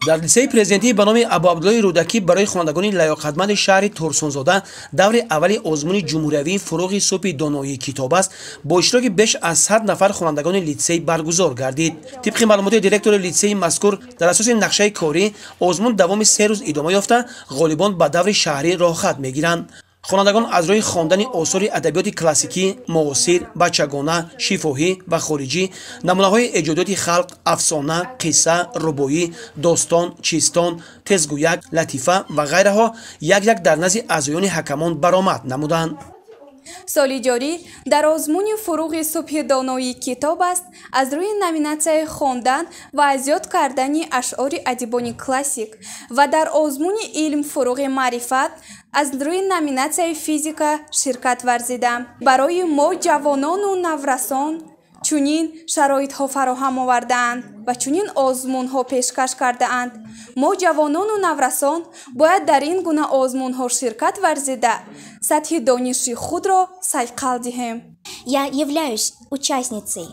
дар лисеи президентӣ ба номи Абу Абдуллоҳи Рӯдакӣ барои хонандагони лаёқатманди шаҳри Турсунзода даври аввали озмуни ҷумҳуриявии фуруғи субҳи доноии китоб аст бо иштироки беш аз 100 нафар хонандагони литсей баргузор гардид. Тибқи маълумоти директори литсеи мазкур, дар асоси нақшаи корӣ озмун давоми 3 рӯз идома ёфта, ғолибон ба даври шаҳрӣ роҳхат мегиранд. хонандагон аз рӯи хондани осори адабиёти классикӣ, муосир, бачагона, шифоҳӣ ва хориҷӣ, намунаҳои эҷодиёти халқ, афсона, қисса, рубоӣ, достон, чистон, тезгӯяк, латифа ва ғайраҳо як-як дар назди аъзоёни ҳакамон баромад намуданд. соли ҷорӣ дар озмуни фуруғи субҳи доноии китоб аст аз рӯи номинатсияи хондан ва азёд кардани ашъори адибони классик ва дар озмуни илм фуруғи маърифат аз рӯи номинатсияи физика ширкат варзидам. барои мо ҷавонону наврасон чунин шароитҳо фароҳам овардаанд ва чунин озмунҳо пешкаш кардаанд. мо ҷавонону наврасон бояд дар ин гуна озмунҳо ширкат варзида сатҳи дониши худро сайқал диҳем. Я являюсь участницей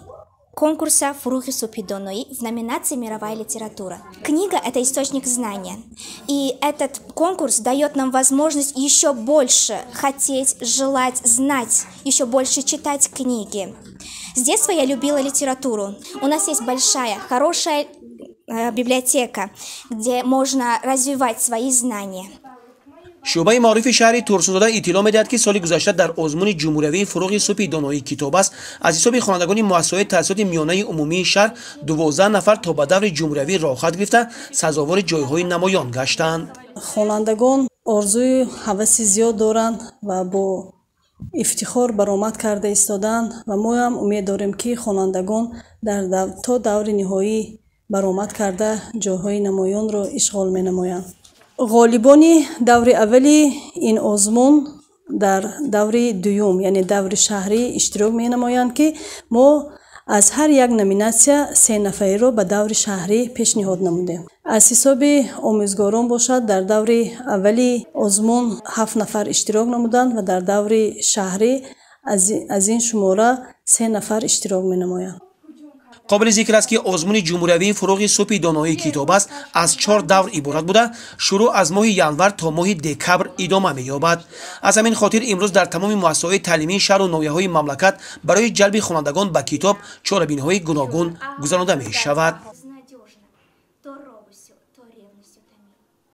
конкурса «Фуруғи субҳи доноӣ» в номинации «Мировая литература». Книга – это источник знания. И этот конкурс дает нам возможность еще больше хотеть, желать, знать, еще больше читать книги. С детства я любила литературу. У нас есть большая, хорошая библиотека, где можно развивать свои знания. шӯъбаи маърифи шаҳри турсунзода иттилоъ медиҳад ки соли гузашта дар озмуни ҷумҳуриявии фуруғи субҳи доноии китоб аст аз ҳисоби хонандагони муассисаҳои таҳсилоти миёнаи умумии шаҳр 12 нафар то ба даври ҷумҳуриявӣ роҳхат гирифта сазовори ҷойҳои намоён гаштанд. хонандагон орзуи ҳаваси зиёд доранд ва бо ифтихор баромад карда истоданд ва мо ҳам умед дорем ки хонандагон то даври ниҳоӣ баромад карда ҷойҳои намоёнро ишғол менамоянд. ғолибони даври аввали ин озмун дар даври дуюм яъне даври шаҳрӣ иштирок менамоянд ки мо аз ҳар як номинатсия 3 нафареро ба даври шаҳрӣ пешниҳод намудем. аз ҳисоби омӯзгорон бошад дар даври аввали озмун 7 нафар иштирок намуданд ва дар даври шаҳрӣ аз ин шумора 3 нафар иштирок менамоянд. қобили зикр аст ки озмуни ҷумҳуриявии фуруғи субҳи доноии китоб аст аз 4 давр иборат буда шурӯъ аз моҳи январ то моҳи декабр идома меёбад. аз ҳамин хотир имрӯз дар тамоми муассисаҳои таълимии шаҳру ноҳияҳои мамлакат барои ҷалби хонандагон ба китоб чорабиниҳои гуногун гузаронида мешавад.